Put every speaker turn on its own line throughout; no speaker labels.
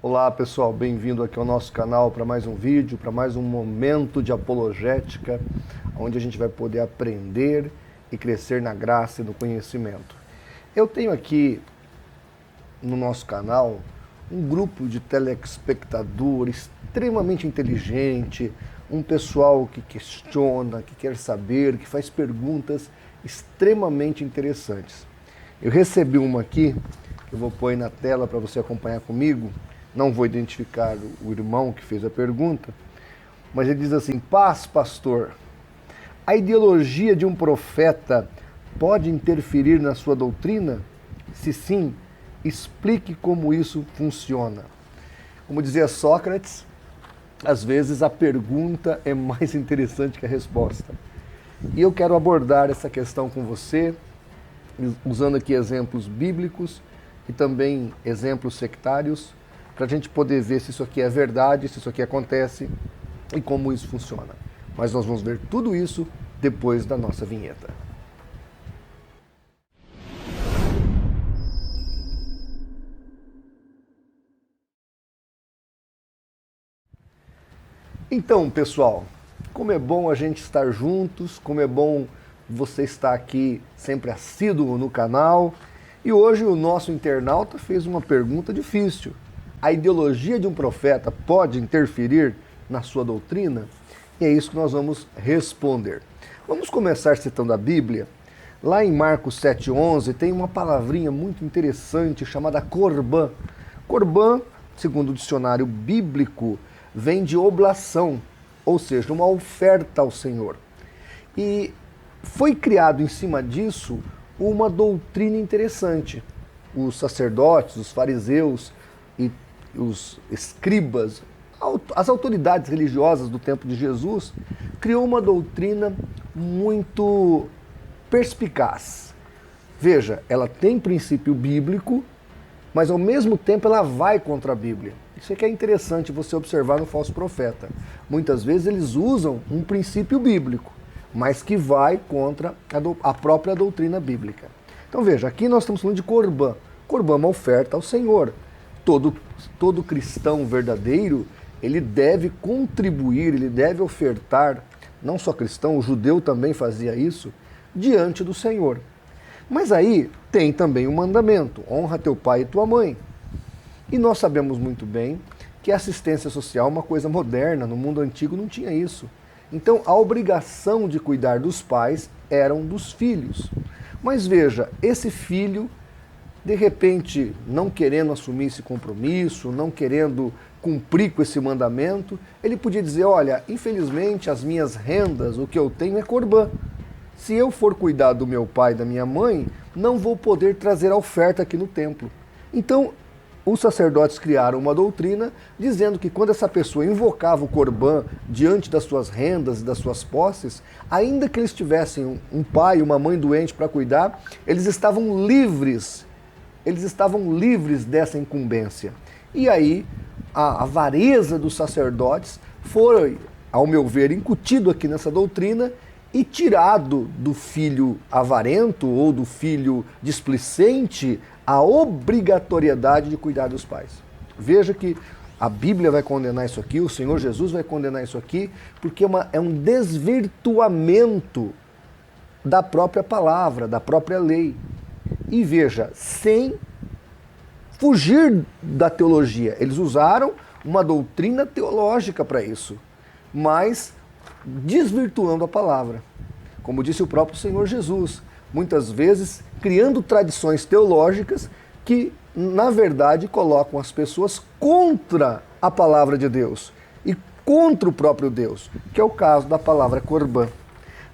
Olá pessoal, bem-vindo aqui ao nosso canal para mais um vídeo, para mais um momento de apologética, onde a gente vai poder aprender e crescer na graça e no conhecimento. Eu tenho aqui no nosso canal um grupo de telespectadores extremamente inteligente, um pessoal que questiona, que quer saber, que faz perguntas extremamente interessantes. Eu recebi uma aqui, que eu vou pôr aí na tela para você acompanhar comigo. Não vou identificar o irmão que fez a pergunta, mas ele diz assim: paz, pastor, a ideologia de um profeta pode interferir na sua doutrina? Se sim, explique como isso funciona. Como dizia Sócrates, às vezes a pergunta é mais interessante que a resposta. E eu quero abordar essa questão com você, usando aqui exemplos bíblicos e também exemplos sectários, para a gente poder ver se isso aqui é verdade, se isso aqui acontece e como isso funciona. Mas nós vamos ver tudo isso depois da nossa vinheta. Então, pessoal, como é bom a gente estar juntos, como é bom você estar aqui sempre assíduo no canal. E hoje o nosso internauta fez uma pergunta difícil. A ideologia de um profeta pode interferir na sua doutrina? E é isso que nós vamos responder. Vamos começar citando a Bíblia. Lá em Marcos 7,11 tem uma palavrinha muito interessante chamada corbã. Corbã, segundo o dicionário bíblico, vem de oblação, ou seja, uma oferta ao Senhor. E foi criado em cima disso uma doutrina interessante. Os sacerdotes, os fariseus e os escribas, as autoridades religiosas do tempo de Jesus, criou uma doutrina muito perspicaz. Veja, ela tem princípio bíblico, mas ao mesmo tempo ela vai contra a Bíblia. Isso é que é interessante você observar no falso profeta. Muitas vezes eles usam um princípio bíblico, mas que vai contra a própria doutrina bíblica. Então veja, aqui nós estamos falando de corbã. Corbã é uma oferta ao Senhor. Todo cristão verdadeiro, ele deve contribuir, ele deve ofertar, não só cristão, o judeu também fazia isso, diante do Senhor. Mas aí tem também um mandamento: honra teu pai e tua mãe. E nós sabemos muito bem que a assistência social é uma coisa moderna, no mundo antigo não tinha isso. Então a obrigação de cuidar dos pais era dos filhos. Mas veja, esse filho, de repente, não querendo assumir esse compromisso, não querendo cumprir com esse mandamento, ele podia dizer: olha, infelizmente as minhas rendas, o que eu tenho é corbã. Se eu for cuidar do meu pai e da minha mãe, não vou poder trazer a oferta aqui no templo. Então, os sacerdotes criaram uma doutrina dizendo que quando essa pessoa invocava o corbã diante das suas rendas e das suas posses, ainda que eles tivessem um pai e uma mãe doente para cuidar, eles estavam livres dessa incumbência. E aí, a avareza dos sacerdotes foi, ao meu ver, incutido aqui nessa doutrina e tirado do filho avarento ou do filho displicente a obrigatoriedade de cuidar dos pais. Veja que a Bíblia vai condenar isso aqui, o Senhor Jesus vai condenar isso aqui, porque é um desvirtuamento da própria palavra, da própria lei. E veja, sem fugir da teologia. Eles usaram uma doutrina teológica para isso, mas desvirtuando a palavra. Como disse o próprio Senhor Jesus, muitas vezes criando tradições teológicas que, na verdade, colocam as pessoas contra a palavra de Deus e contra o próprio Deus, que é o caso da palavra corbã.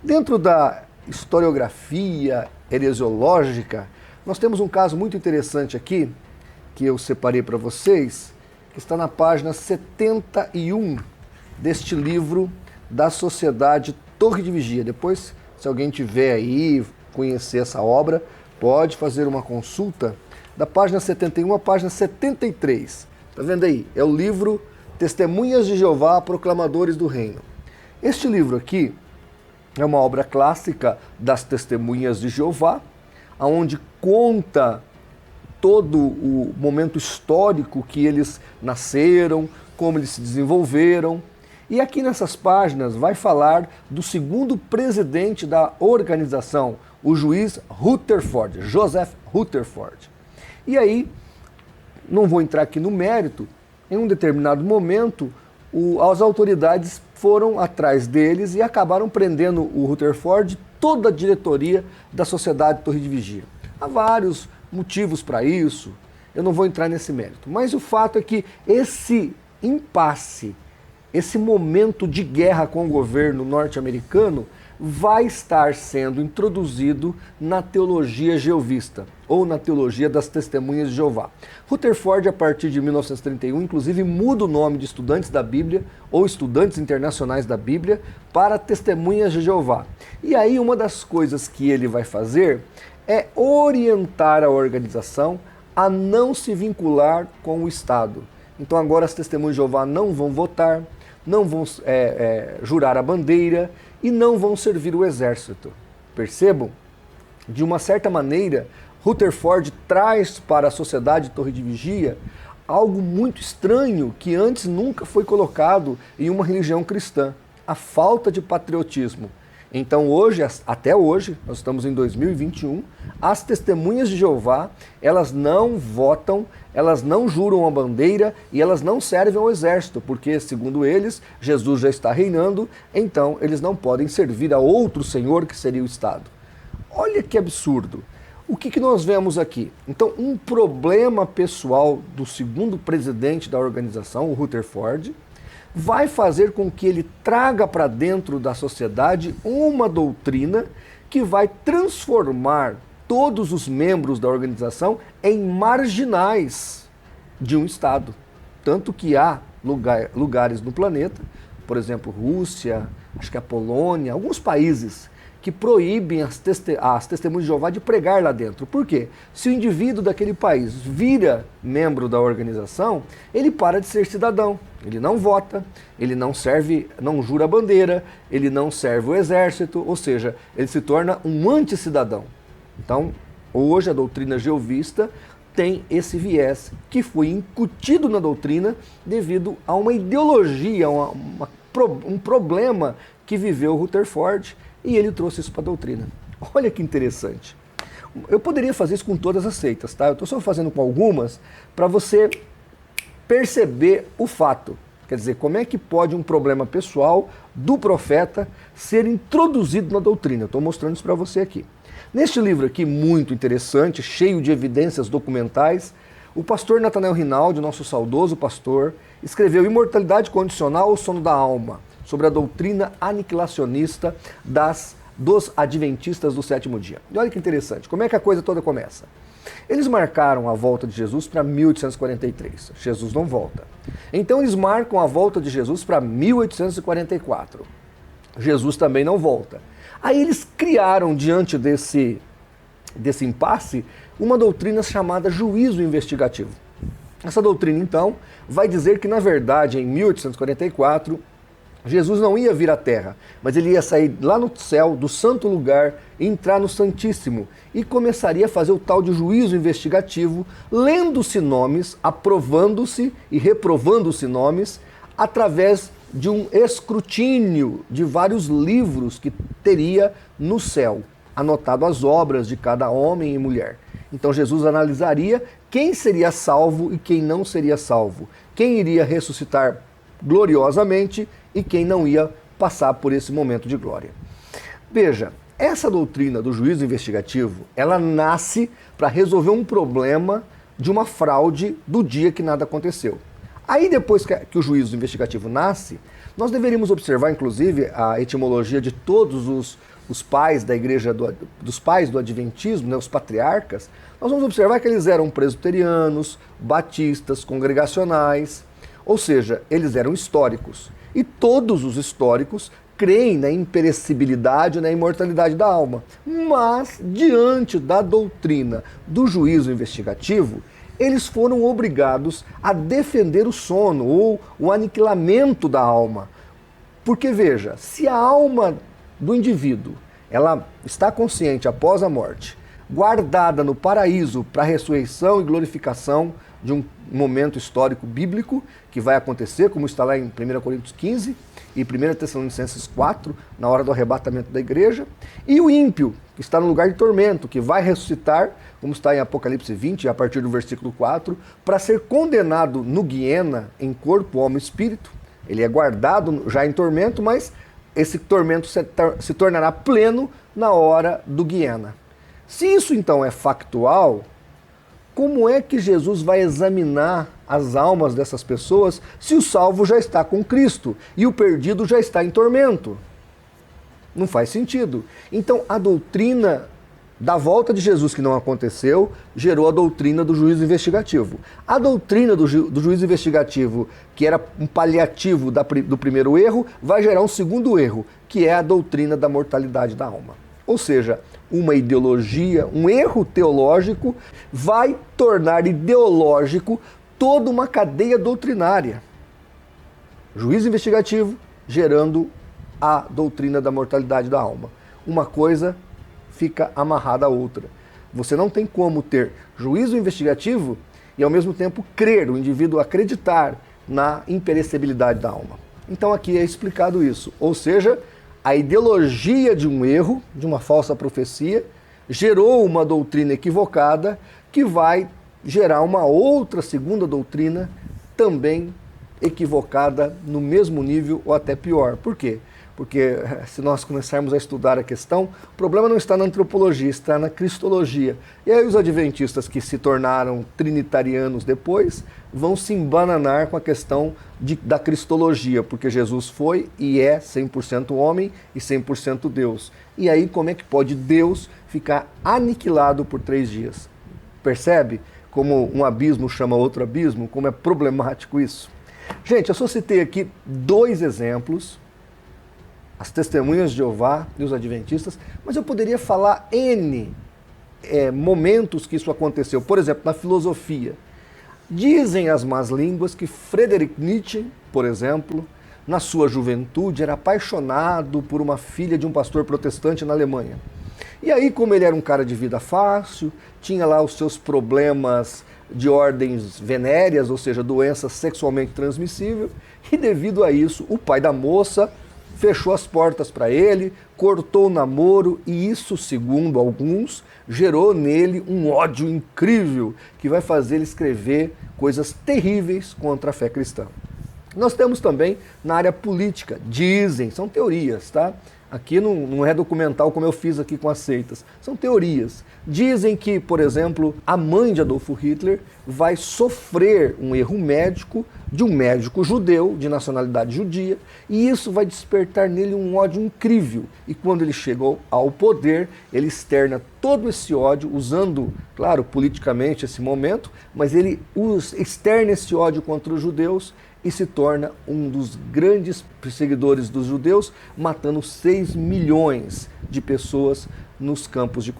Dentro da historiografia heresiológica, nós temos um caso muito interessante aqui, que eu separei para vocês, que está na página 71 deste livro da Sociedade Torre de Vigia. Depois, se alguém tiver aí, conhecer essa obra, pode fazer uma consulta da página 71 à página 73. Tá vendo aí? É o livro Testemunhas de Jeová, Proclamadores do Reino. Este livro aqui é uma obra clássica das Testemunhas de Jeová, onde conta todo o momento histórico que eles nasceram, como eles se desenvolveram. E aqui nessas páginas vai falar do segundo presidente da organização, o juiz Rutherford, Joseph Rutherford. E aí, não vou entrar aqui no mérito, em um determinado momento, as autoridades foram atrás deles e acabaram prendendo o Rutherford, toda a diretoria da Sociedade Torre de Vigia. Há vários motivos para isso, eu não vou entrar nesse mérito. Mas o fato é que esse impasse, esse momento de guerra com o governo norte-americano vai estar sendo introduzido na teologia jeovista, ou na teologia das testemunhas de Jeová. Rutherford, a partir de 1931, inclusive muda o nome de estudantes da Bíblia, ou estudantes internacionais da Bíblia, para testemunhas de Jeová. E aí uma das coisas que ele vai fazer é orientar a organização a não se vincular com o Estado. Então agora as testemunhas de Jeová não vão votar, não vão jurar a bandeira e não vão servir o exército. Percebam? De uma certa maneira, Rutherford traz para a Sociedade Torre de Vigia algo muito estranho que antes nunca foi colocado em uma religião cristã: a falta de patriotismo. Então hoje, até hoje, nós estamos em 2021, as testemunhas de Jeová, elas não votam, elas não juram a bandeira e elas não servem ao exército, porque, segundo eles, Jesus já está reinando, então eles não podem servir a outro senhor que seria o Estado. Olha que absurdo! O que nós vemos aqui? Então, um problema pessoal do segundo presidente da organização, o Rutherford, vai fazer com que ele traga para dentro da sociedade uma doutrina que vai transformar todos os membros da organização em marginais de um Estado. Tanto que há lugares no planeta, por exemplo, Rússia, acho que a Polônia, alguns países que proíbem as testemunhas de Jeová de pregar lá dentro. Por quê? Se o indivíduo daquele país vira membro da organização, ele para de ser cidadão. Ele não vota, ele não serve, não jura a bandeira, ele não serve o exército, ou seja, ele se torna um anticidadão. Então, hoje a doutrina jeovista tem esse viés que foi incutido na doutrina devido a uma ideologia, um problema que viveu Rutherford, e ele trouxe isso para a doutrina. Olha que interessante. Eu poderia fazer isso com todas as seitas, tá? Eu estou só fazendo com algumas para você perceber o fato. Quer dizer, como é que pode um problema pessoal do profeta ser introduzido na doutrina? Eu estou mostrando isso para você aqui. Neste livro aqui, muito interessante, cheio de evidências documentais, o pastor Nathanael Rinaldi, nosso saudoso pastor, escreveu Imortalidade Condicional ou Sono da Alma, sobre a doutrina aniquilacionista dos adventistas do sétimo dia. E olha que interessante, como é que a coisa toda começa? Eles marcaram a volta de Jesus para 1843. Jesus não volta. Então eles marcam a volta de Jesus para 1844. Jesus também não volta. Aí eles criaram, diante desse impasse, uma doutrina chamada juízo investigativo. Essa doutrina, então, vai dizer que, na verdade, em 1844, Jesus não ia vir à terra, mas ele ia sair lá no céu, do santo lugar, entrar no Santíssimo e começaria a fazer o tal de juízo investigativo, lendo-se nomes, aprovando-se e reprovando-se nomes, através de um escrutínio de vários livros que teria no céu, anotado as obras de cada homem e mulher. Então Jesus analisaria quem seria salvo e quem não seria salvo, quem iria ressuscitar gloriosamente e quem não ia passar por esse momento de glória. Veja, essa doutrina do juízo investigativo, ela nasce para resolver um problema de uma fraude do dia que nada aconteceu. Aí depois que o juízo investigativo nasce, nós deveríamos observar, inclusive, a etimologia de todos os pais da igreja, dos pais do adventismo, né, os patriarcas. Nós vamos observar que eles eram presbiterianos, batistas, congregacionais, ou seja, eles eram históricos. E todos os históricos creem na imperecibilidade e na imortalidade da alma. Mas, diante da doutrina do juízo investigativo, eles foram obrigados a defender o sono ou o aniquilamento da alma. Porque, veja, se a alma do indivíduo ela está consciente após a morte, guardada no paraíso para a ressurreição e glorificação de um momento histórico bíblico que vai acontecer, como está lá em 1 Coríntios 15 e 1 Tessalonicenses 4, na hora do arrebatamento da igreja, e o ímpio, que está no lugar de tormento, que vai ressuscitar, como está em Apocalipse 20, a partir do versículo 4, para ser condenado no Guiena, em corpo, alma e espírito. Ele é guardado já em tormento, mas esse tormento se tornará pleno na hora do Guiena. Se isso então é factual, como é que Jesus vai examinar as almas dessas pessoas se o salvo já está com Cristo e o perdido já está em tormento? Não faz sentido. Então a doutrina da volta de Jesus, que não aconteceu, gerou a doutrina do juízo investigativo. A doutrina do juízo investigativo, que era um paliativo do primeiro erro, vai gerar um segundo erro, que é a doutrina da mortalidade da alma. Ou seja, uma ideologia, um erro teológico vai tornar ideológico toda uma cadeia doutrinária. Juízo investigativo gerando a doutrina da mortalidade da alma. Uma coisa fica amarrada à outra. Você não tem como ter juízo investigativo e ao mesmo tempo crer, o indivíduo acreditar na imperecibilidade da alma. Então aqui é explicado isso. Ou seja, a ideologia de um erro, de uma falsa profecia, gerou uma doutrina equivocada que vai gerar uma outra segunda doutrina também equivocada no mesmo nível ou até pior. Por quê? Porque se nós começarmos a estudar a questão, o problema não está na antropologia, está na cristologia. E aí os adventistas que se tornaram trinitarianos depois vão se embananar com a questão da cristologia, porque Jesus foi e é 100% homem e 100% Deus. E aí como é que pode Deus ficar aniquilado por 3 dias? Percebe como um abismo chama outro abismo? Como é problemático isso? Gente, eu só citei aqui 2 exemplos, as testemunhas de Jeová e os adventistas, mas eu poderia falar N momentos que isso aconteceu. Por exemplo, na filosofia. Dizem as más línguas que Friedrich Nietzsche, por exemplo, na sua juventude, era apaixonado por uma filha de um pastor protestante na Alemanha. E aí, como ele era um cara de vida fácil, tinha lá os seus problemas de ordens venéreas, ou seja, doença sexualmente transmissível, e devido a isso, o pai da moça fechou as portas para ele, cortou o namoro e isso, segundo alguns, gerou nele um ódio incrível que vai fazer ele escrever coisas terríveis contra a fé cristã. Nós temos também na área política, dizem, são teorias, tá? Aqui não é documental como eu fiz aqui com as seitas, são teorias. Dizem que, por exemplo, a mãe de Adolfo Hitler vai sofrer um erro médico de um médico judeu, de nacionalidade judia, e isso vai despertar nele um ódio incrível. E quando ele chegou ao poder, ele externa todo esse ódio, usando, claro, politicamente esse momento, mas ele externa esse ódio contra os judeus e se torna um dos grandes perseguidores dos judeus, matando 6 milhões de pessoas nos campos de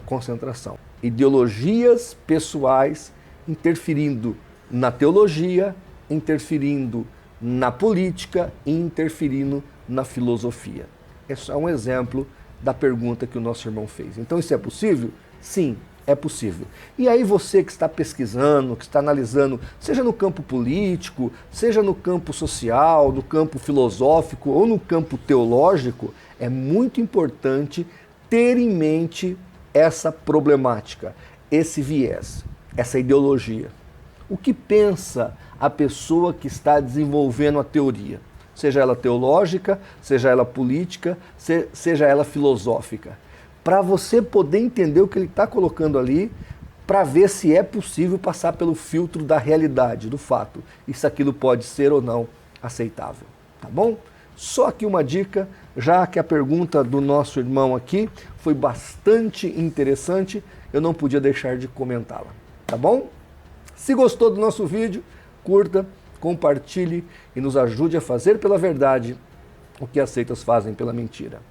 concentração. Ideologias pessoais interferindo na teologia, interferindo na política e interferindo na filosofia. Esse é um exemplo da pergunta que o nosso irmão fez. Então isso é possível? Sim, é possível. E aí você que está pesquisando, que está analisando, seja no campo político, seja no campo social, no campo filosófico ou no campo teológico, é muito importante ter em mente essa problemática, esse viés, essa ideologia. O que pensa a pessoa que está desenvolvendo a teoria? Seja ela teológica, seja ela política, seja ela filosófica. Para você poder entender o que ele está colocando ali, para ver se é possível passar pelo filtro da realidade, do fato, e se aquilo pode ser ou não aceitável, tá bom? Só aqui uma dica, já que a pergunta do nosso irmão aqui foi bastante interessante, eu não podia deixar de comentá-la, tá bom? Se gostou do nosso vídeo, curta, compartilhe e nos ajude a fazer pela verdade o que as seitas fazem pela mentira.